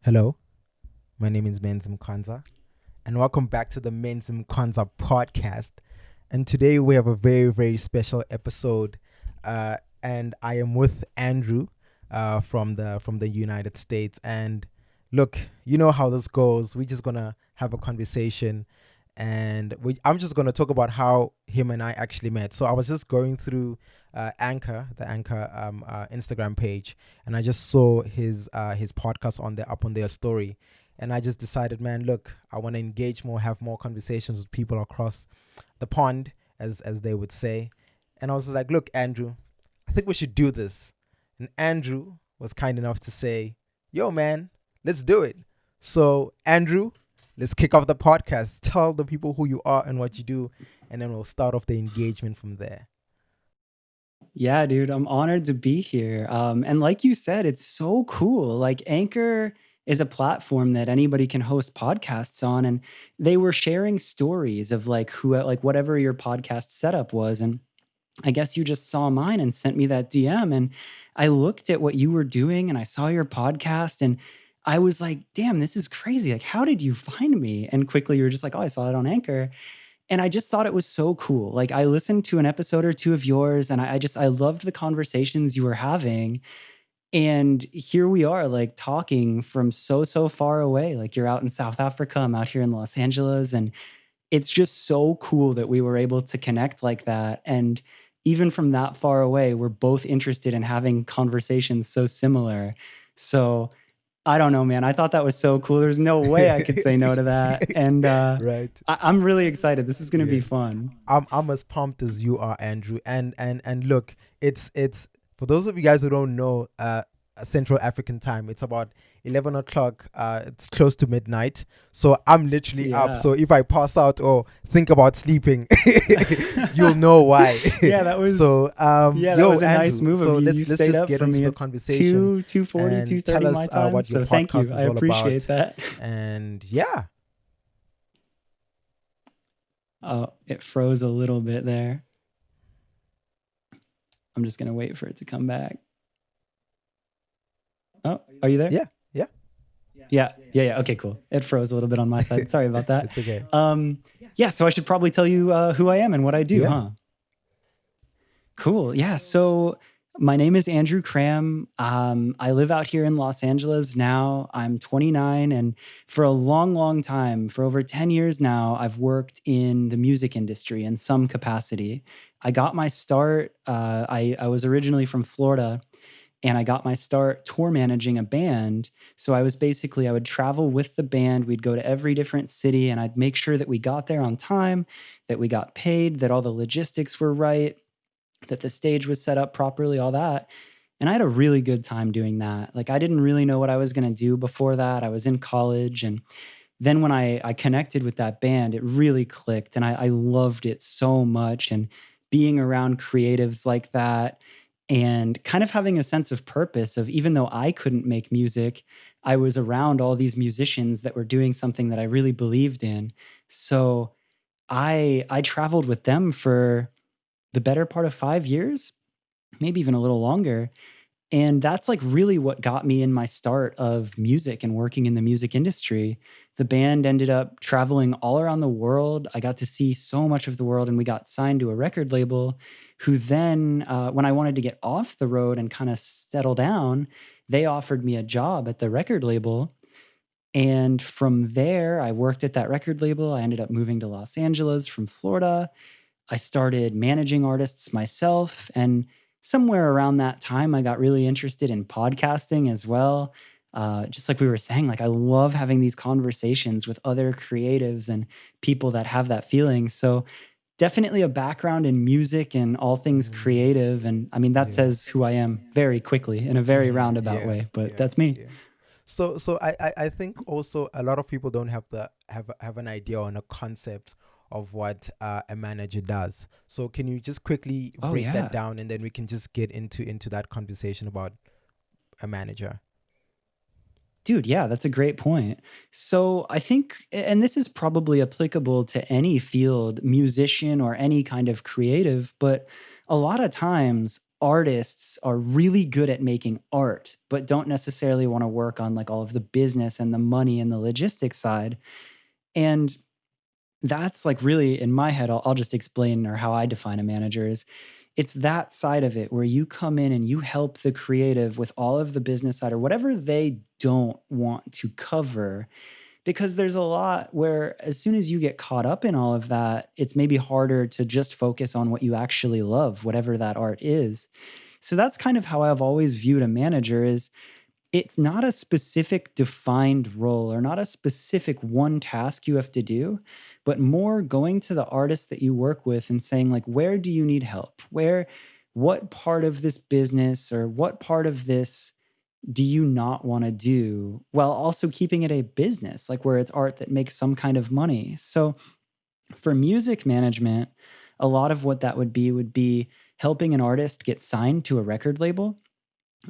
Hello, my name is Menzim Kwanzaa, and welcome back to the Menzim Kwanzaa podcast. And today we have a very, very special episode, and I am with Andrew from the United States. And look, you know how this goes. We're just gonna have a conversation, and I'm just gonna talk about how him and I actually met. So I was just going through the Anchor Instagram page, and I just saw his podcast on there up on their story, and I just decided, man, look, I want to engage more, have more conversations with people across the pond, as they would say. And I was like, look, Andrew, I think we should do this. And Andrew was kind enough to say, yo, man, let's do it. So, Andrew, let's kick off the podcast. Tell the people who you are and what you do, and then we'll start off the engagement from there. Yeah, dude, I'm honored to be here. And like you said, it's so cool. Like Anchor is a platform that anybody can host podcasts on, and they were sharing stories of like whatever your podcast setup was. And I guess you just saw mine and sent me that DM, and I looked at what you were doing, and I saw your podcast, and I was like, damn, this is crazy. Like, how did you find me? And quickly you were just like, oh, I saw it on Anchor. And I just thought it was so cool. Like I listened to an episode or two of yours, and I loved the conversations you were having. And here we are, like talking from so far away. Like you're out in South Africa, I'm out here in Los Angeles, and it's just so cool that we were able to connect like that. And even from that far away, we're both interested in having conversations so similar. So I don't know, man. I thought that was so cool. There's no way I could say no to that. And Right. I'm really excited. This is going to Yeah. be fun. I'm as pumped as you are, Andrew. And look, it's for those of you guys who don't know, Central African time. It's about 11 o'clock. It's close to midnight. So I'm literally up. Yeah. So if I pass out or think about sleeping, you'll know why. Yeah, that was So yeah, that yo, was a nice Andrew. move of So you. let's You let's stayed just up get for into me. the It's conversation 2:40, and tell 2:30 us my time. what your So thank podcast you. I is all appreciate about. that. And yeah, Oh, it froze a little bit there. I'm just going to wait for it to come back. Oh, are you there? yeah, yeah. Yeah. Okay, cool. It froze a little bit on my side. Sorry about that. It's okay. Um, yeah, so I should probably tell you who I am and what I do, Yeah. huh? Cool. Yeah. So my name is Andrew Cramb. I live out here in Los Angeles now. I'm 29. And for a long time, for over 10 years now, I've worked in the music industry in some capacity. I got my start. I was originally from Florida, and I got my start tour managing a band. So I would travel with the band. We'd go to every different city, and I'd make sure that we got there on time, that we got paid, that all the logistics were right, that the stage was set up properly, all that. And I had a really good time doing that. Like I didn't really know what I was going to do before that. I was in college. And then when I connected with that band, it really clicked. And I loved it so much. And being around creatives like that and kind of having a sense of purpose of, even though I couldn't make music, I was around all these musicians that were doing something that I really believed in. So I traveled with them for the better part of 5 years, maybe even a little longer. And that's like really what got me in my start of music and working in the music industry. The band ended up traveling all around the world. I got to see so much of the world, and we got signed to a record label who then, when I wanted to get off the road and kind of settle down, they offered me a job at the record label. And from there, I worked at that record label. I ended up moving to Los Angeles from Florida. I started managing artists myself. And somewhere around that time, I got really interested in podcasting as well. Just like we were saying, like I love having these conversations with other creatives and people that have that feeling. So definitely a background in music and all things Mm, creative. And I mean, that yeah. says who I am very quickly in a very roundabout Yeah. way, but Yeah. that's me. Yeah. So I think also a lot of people don't have an idea on a concept of what a manager does. So can you just quickly Oh, break that yeah. down, and then we can just get into that conversation about a manager? Dude, yeah, that's a great point. So I think, and this is probably applicable to any field, musician or any kind of creative, but a lot of times artists are really good at making art, but don't necessarily want to work on like all of the business and the money and the logistics side. And that's like really in my head, I'll just explain or how I define a manager is it's that side of it where you come in and you help the creative with all of the business side or whatever they don't want to cover. Because there's a lot where as soon as you get caught up in all of that, it's maybe harder to just focus on what you actually love, whatever that art is. So that's kind of how I've always viewed a manager is it's not a specific defined role or not a specific one task you have to do, but more going to the artists that you work with and saying like, where do you need help? What part of this business or what part of this do you not want to do while also keeping it a business, like where it's art that makes some kind of money? So for music management, a lot of what that would be helping an artist get signed to a record label.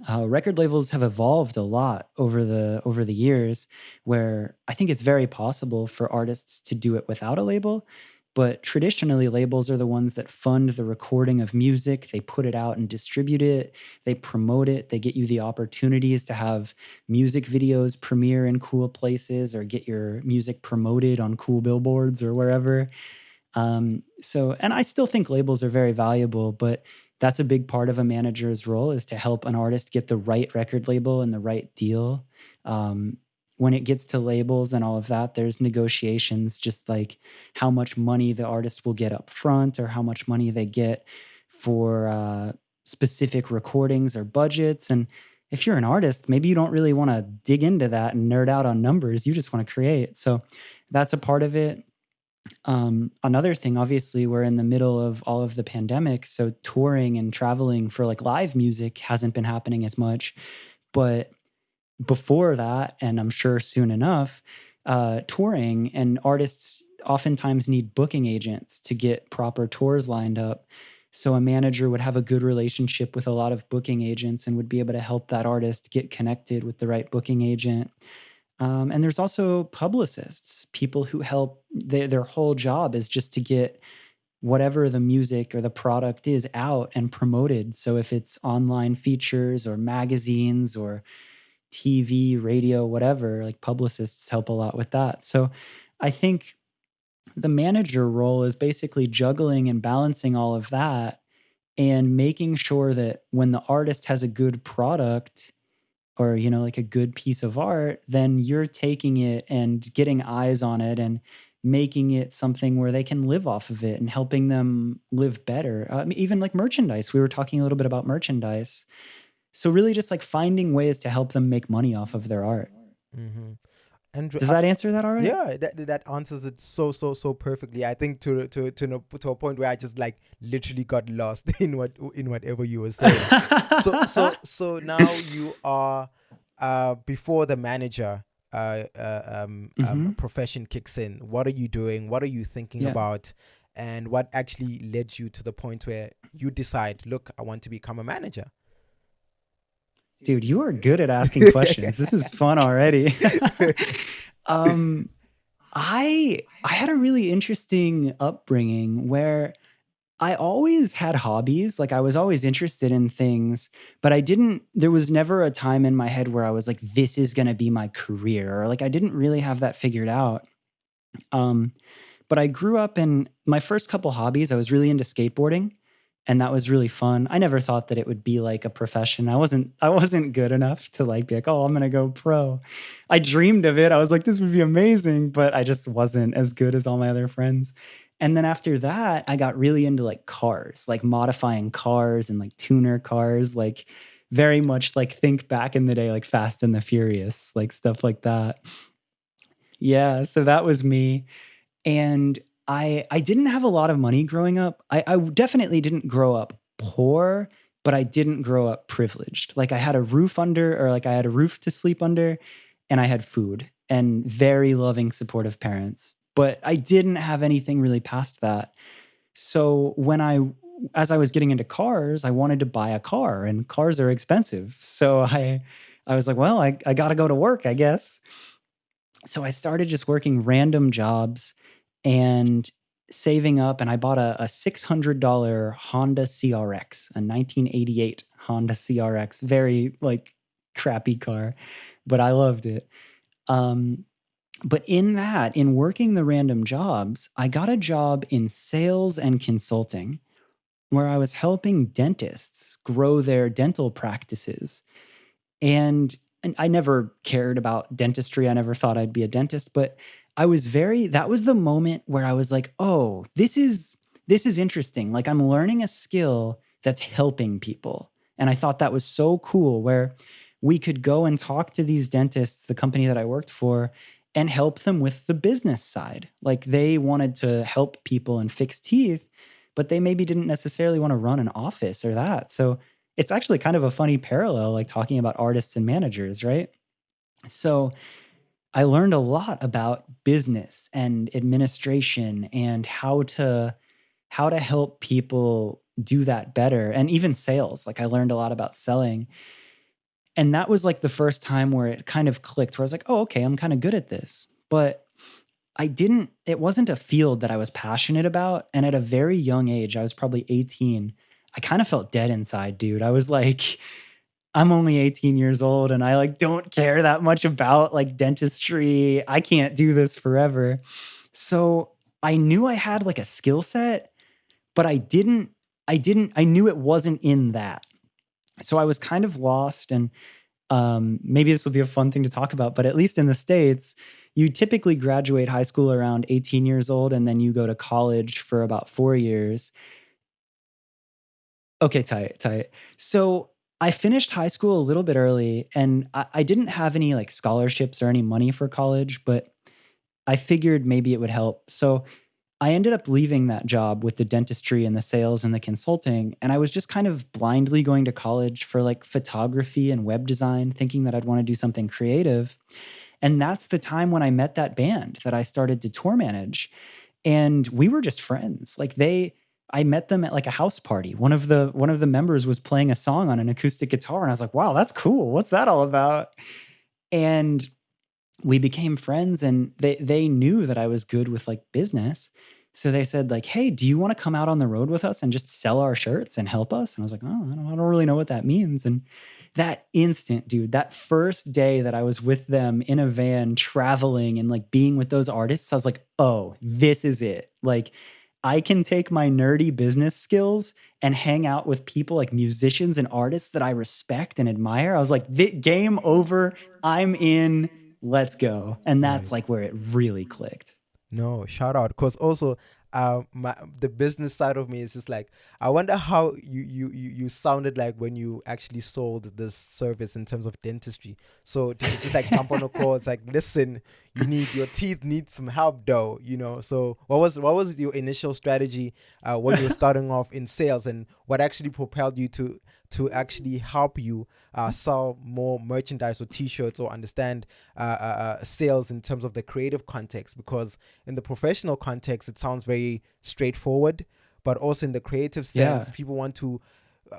Record labels have evolved a lot over the years, where I think it's very possible for artists to do it without a label. But traditionally, labels are the ones that fund the recording of music. They put it out and distribute it. They promote it. They get you the opportunities to have music videos premiere in cool places or get your music promoted on cool billboards or wherever. And I still think labels are very valuable, but that's a big part of a manager's role is to help an artist get the right record label and the right deal. Um, when it gets to labels and all of that, there's negotiations, just like how much money the artist will get up front or how much money they get for specific recordings or budgets. And if you're an artist, maybe you don't really want to dig into that and nerd out on numbers. You just want to create. So that's a part of it. Another thing, obviously, we're in the middle of all of the pandemic, so touring and traveling for like live music hasn't been happening as much. But before that, and I'm sure soon enough, touring and artists oftentimes need booking agents to get proper tours lined up. So a manager would have a good relationship with a lot of booking agents and would be able to help that artist get connected with the right booking agent. And there's also publicists, people who help. Their whole job is just to get whatever the music or the product is out and promoted. So if it's online features or magazines or TV, radio, whatever, like publicists help a lot with that. So I think the manager role is basically juggling and balancing all of that and making sure that when the artist has a good product, or like a good piece of art, then you're taking it and getting eyes on it and making it something where they can live off of it and helping them live better. Even like merchandise, we were talking a little bit about merchandise. So really just like finding ways to help them make money off of their art. Mm-hmm. And Does that answer that all right? yeah, that answers it so perfectly. I think to a point where I just like literally got lost in whatever you were saying. So now you are before the manager Hmm. profession kicks in. What are you doing? What are you thinking Yeah. about? And what actually led you to the point where you decide, look, I want to become a manager? Dude, you are good at asking questions. This is fun already. um, I had a really interesting upbringing where I always had hobbies. Like I was always interested in things, but there was never a time in my head where I was like, this is going to be my career. Or like I didn't really have that figured out. Um, but I grew up in my first couple hobbies. I was really into skateboarding, and that was really fun. I never thought that it would be like a profession. I wasn't good enough to like be like, "Oh, I'm going to go pro." I dreamed of it. I was like, "This would be amazing," but I just wasn't as good as all my other friends. And then after that, I got really into like cars, like modifying cars and like tuner cars, like very much like think back in the day like Fast and the Furious, like stuff like that. Yeah, so that was me. And I didn't have a lot of money growing up. I definitely didn't grow up poor, but I didn't grow up privileged. Like I had a roof under, or like I had a roof to sleep under, and I had food and very loving, supportive parents. But I didn't have anything really past that. So as I was getting into cars, I wanted to buy a car, and cars are expensive. So I was like, well, I got to go to work, I guess. So I started just working random jobs, and saving up, and I bought a $600 Honda CRX, a 1988 Honda CRX, very like crappy car, but I loved it. Um, but in working the random jobs, I got a job in sales and consulting where I was helping dentists grow their dental practices. And I never cared about dentistry. I never thought I'd be a dentist, but that was the moment where I was like, "Oh, this is interesting. Like I'm learning a skill that's helping people." And I thought that was so cool where we could go and talk to these dentists, the company that I worked for, and help them with the business side. Like they wanted to help people and fix teeth, but they maybe didn't necessarily want to run an office or that. So it's actually kind of a funny parallel, like talking about artists and managers, right? So I learned a lot about business and administration and how to help people do that better, and even sales. Like I learned a lot about selling. And that was like the first time where it kind of clicked, where I was like, oh, okay, I'm kind of good at this. But it wasn't a field that I was passionate about. And at a very young age, I was probably 18, I kind of felt dead inside, dude. I was like, I'm only 18 years old and I like don't care that much about like dentistry. I can't do this forever. So I knew I had like a skill set, but I knew it wasn't in that. So I was kind of lost. And maybe this will be a fun thing to talk about, but at least in the States, you typically graduate high school around 18 years old and then you go to college for about 4 years. Okay, tight, tight. So I finished high school a little bit early and I didn't have any like scholarships or any money for college, but I figured maybe it would help. So I ended up leaving that job with the dentistry and the sales and the consulting. And I was just kind of blindly going to college for like photography and web design, thinking that I'd want to do something creative. And that's the time when I met that band that I started to tour manage, and we were just friends. Like I met them at like a house party. One of the members was playing a song on an acoustic guitar and I was like, "Wow, that's cool. What's that all about?" And we became friends, and they knew that I was good with like business. So they said like, "Hey, do you want to come out on the road with us and just sell our shirts and help us?" And I was like, "Oh, I don't really know what that means." And that instant, dude, that first day that I was with them in a van traveling and like being with those artists, I was like, "Oh, this is it." Like I can take my nerdy business skills and hang out with people like musicians and artists that I respect and admire. I was like, game over. I'm in. Let's go. And that's Right. like where it really clicked. No, shout out. Cause also, the business side of me is just like, I wonder how you sounded like when you actually sold this service in terms of dentistry. So did you just like jump on a call? It's like, listen, your teeth need some help, though. So what was your initial strategy when you were starting off in sales, and what actually propelled you to actually help you sell more merchandise or T-shirts, or understand sales in terms of the creative context? Because in the professional context, it sounds very straightforward, but also in the creative sense, Yeah. people want to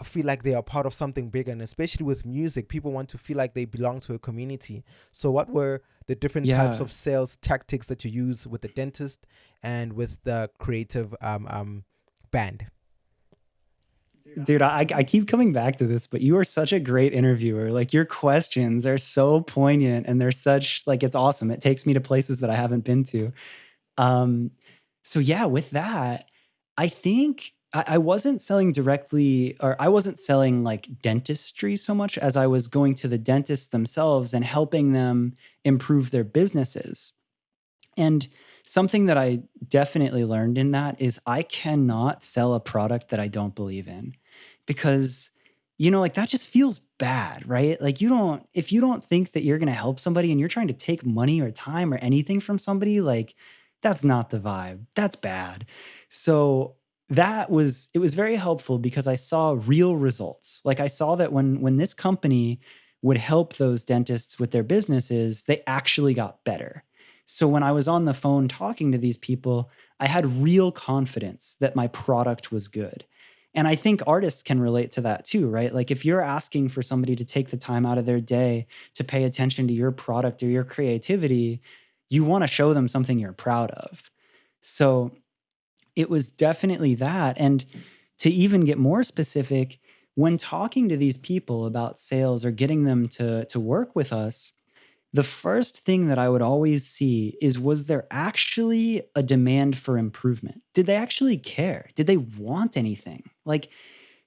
feel like they are part of something bigger, and especially with music, people want to feel like they belong to a community. So, what were the different types Yeah. of sales tactics that you use with the dentist and with the creative band? Dude, I keep coming back to this, but you are such a great interviewer. Like your questions are so poignant and they're such like it's awesome. It takes me to places that I haven't been to. Um, so yeah, with that, I think I wasn't selling directly, or I wasn't selling like dentistry so much as I was going to the dentists themselves and helping them improve their businesses. And something that I definitely learned in that is I cannot sell a product that I don't believe in, because like that just feels bad, right? Like if you don't think that you're going to help somebody and you're trying to take money or time or anything from somebody, like that's not the vibe. That's bad. So it was very helpful because I saw real results. Like I saw that when this company would help those dentists with their businesses, they actually got better. So when I was on the phone talking to these people, I had real confidence that my product was good. And I think artists can relate to that too, right? Like if you're asking for somebody to take the time out of their day to pay attention to your product or your creativity, you want to show them something you're proud of. So it was definitely that. And to even get more specific, when talking to these people about sales or getting them to work with us, the first thing that I would always see is, was there actually a demand for improvement? Did they actually care? Did they want anything? Like,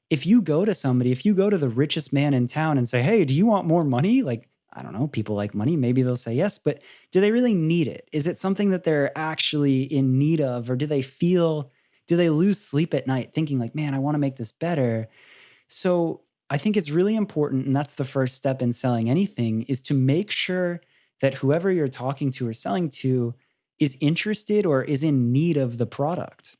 if you go to somebody, if you go to the richest man in town and say, "Hey, do you want more money?" Like, I don't know, people like money, maybe they'll say yes, but do they really need it? Is it something that they're actually in need of, or do they lose sleep at night thinking like, "Man, I want to make this better?" So, I think it's really important, and that's the first step in selling anything, is to make sure that whoever you're talking to or selling to is interested or is in need of the product.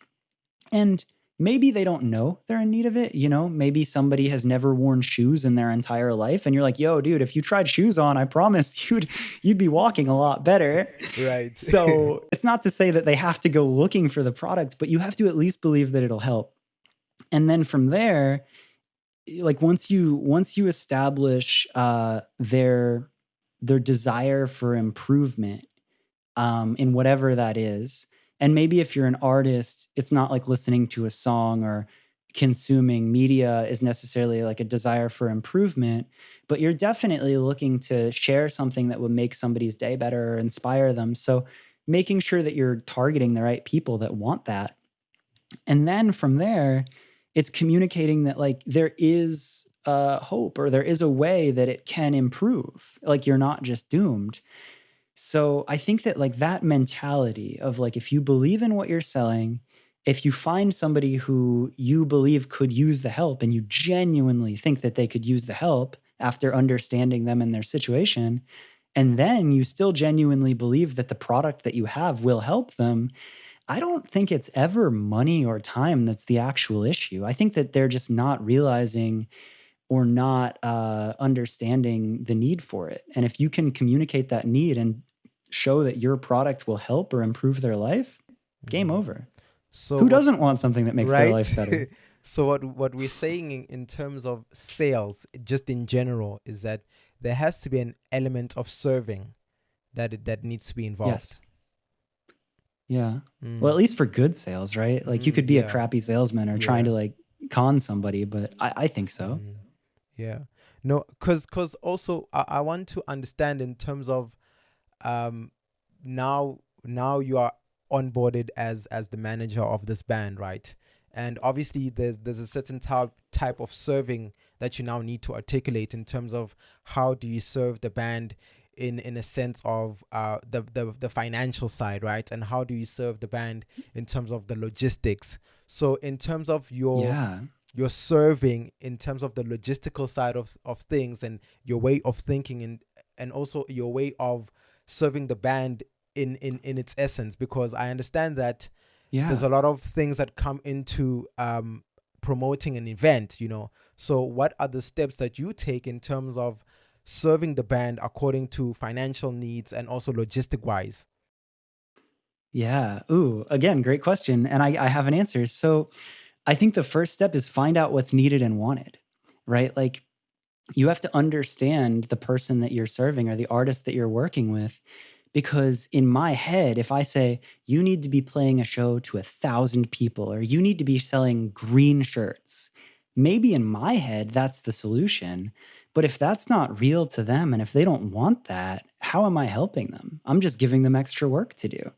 And maybe they don't know they're in need of it. Maybe somebody has never worn shoes in their entire life. And you're like, yo, dude, if you tried shoes on, I promise you'd be walking a lot better. Right. So it's not to say that they have to go looking for the product, but you have to at least believe that it'll help. And then from there, like once you establish their desire for improvement, in whatever that is. And maybe if you're an artist, it's not like listening to a song or consuming media is necessarily like a desire for improvement, but you're definitely looking to share something that would make somebody's day better or inspire them. So making sure that you're targeting the right people that want that. And then from there, it's communicating that like there is hope, or there is a way that it can improve. Like you're not just doomed. So I think that like that mentality of like, if you believe in what you're selling, if you find somebody who you believe could use the help and you genuinely think that they could use the help after understanding them and their situation, and then you still genuinely believe that the product that you have will help them, I don't think it's ever money or time that's the actual issue. I think that they're just not realizing or not understanding the need for it. And if you can communicate that need and show that your product will help or improve their life, game Mm. over. So Who what, doesn't want something that makes their right? life better? So what we're saying in terms of sales, just in general, is that there has to be an element of serving that needs to be involved. Yes. Yeah. Well, Mm. at least for good sales, right? Like you Mm, could be a yeah, crappy salesman or trying yeah. to like con somebody, but I think so. Mm, yeah. No, cause also I want to understand in terms of um now you are onboarded as the manager of this band, right? And obviously there's a certain type of serving that you now need to articulate in terms of how do you serve the band in a sense of the financial side, right? And how do you serve the band in terms of the logistics? So in terms of Yeah. your serving in terms of the logistical side of things and your way of thinking and also your way of serving the band in its essence, because I understand that there's Yeah. a lot of things that come into promoting an event, so what are the steps that you take in terms of serving the band according to financial needs and also logistic wise? Yeah. Ooh, again, great question. And I have an answer. So I think the first step is find out what's needed and wanted, right? Like you have to understand the person that you're serving or the artist that you're working with. Because in my head, if I say, you need to be playing a show to 1,000 people, or you need to be selling green shirts, maybe in my head, that's the solution. But if that's not real to them and if they don't want that, how am I helping them? I'm just giving them extra work to do.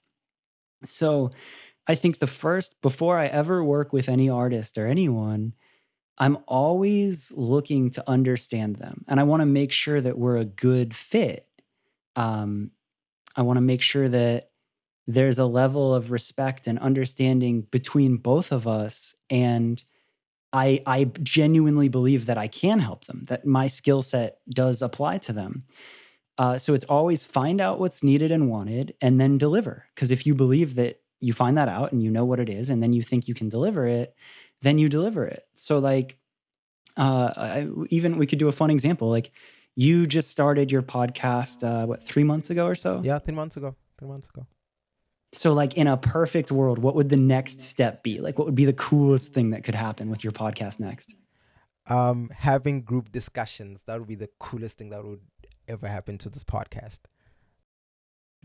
So I think before I ever work with any artist or anyone, I'm always looking to understand them, and I wanna make sure that we're a good fit. Um, I wanna make sure that there's a level of respect and understanding between both of us, and I genuinely believe that I can help them, that my skill set does apply to them. So it's always find out what's needed and wanted and then deliver. Because if you believe that you find that out and you know what it is, and then you think you can deliver it, then you deliver it. So like even we could do a fun example. Like you just started your podcast, what, 3 months ago or so? Yeah, 10 months ago. 10 months ago. So like in a perfect world, what would the next step be? Like what would be the coolest thing that could happen with your podcast next? Having group discussions, that would be the coolest thing that would ever happen to this podcast.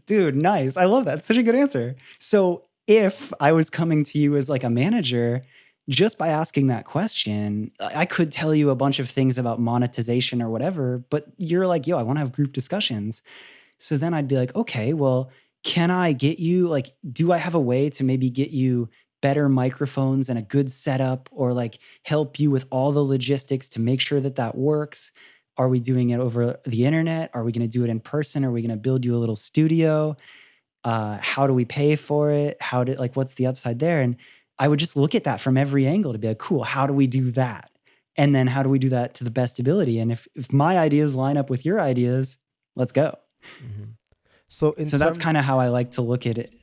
Dude, nice. I love that. Such a good answer. So if I was coming to you as like a manager, just by asking that question, I could tell you a bunch of things about monetization or whatever, but you're like, yo, I want to have group discussions. So then I'd be like, okay, well, can I get you like, do I have a way to maybe get you better microphones and a good setup, or like help you with all the logistics to make sure that that works? Are we doing it over the internet? Are we going to do it in person? Are we going to build you a little studio? How do we pay for it? How did like what's the upside there? And I would just look at that from every angle to be like, cool, how do we do that? And then how do we do that to the best ability? And if my ideas line up with your ideas, let's go. Hmm. So in So that's terms, kind of how I like to look at it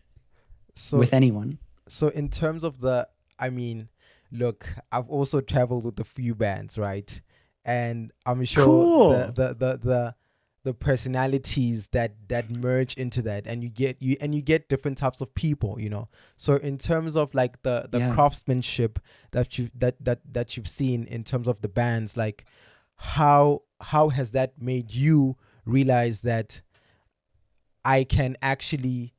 so with anyone. so in terms of the, I mean, look, I've also traveled with a few bands, right? And I'm sure Cool. the personalities that merge into that, and you get different types of people, you know. So in terms of like the Yeah. craftsmanship that you've seen in terms of the bands, like how has that made you realize that I can actually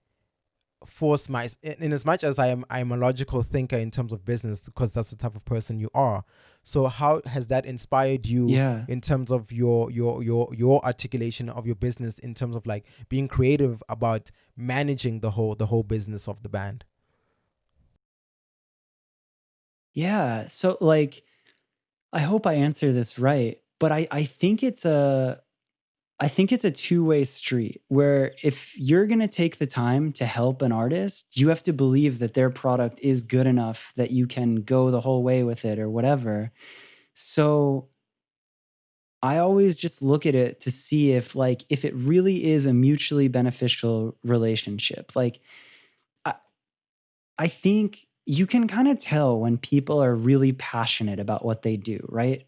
force my, in as much as I'm a logical thinker in terms of business, because that's the type of person you are. So how has that inspired you Yeah. in terms of your articulation of your business, in terms of like being creative about managing the whole business of the band? Yeah. So like I hope I answer this right, but I think it's a two-way street where if you're going to take the time to help an artist, you have to believe that their product is good enough that you can go the whole way with it or whatever. So I always just look at it to see if it really is a mutually beneficial relationship. Like I, I think you can kind of tell when people are really passionate about what they do, right?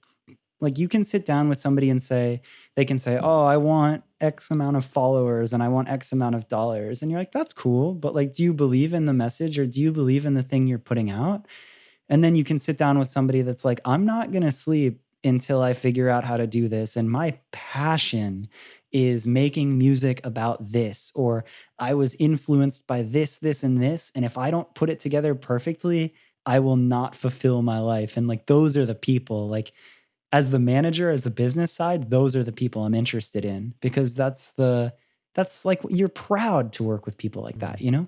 Like you can sit down with somebody and say, they can say, "Oh, I want X amount of followers and I want X amount of dollars." And you're like, "That's cool, but like do you believe in the message or do you believe in the thing you're putting out?" And then you can sit down with somebody that's like, "I'm not going to sleep until I figure out how to do this, and my passion is making music about this, or I was influenced by this, this and this, and if I don't put it together perfectly, I will not fulfill my life." And like those are the people like as the manager, as the business side, those are the people I'm interested in because that's like you're proud to work with people like Mm-hmm. that, you know?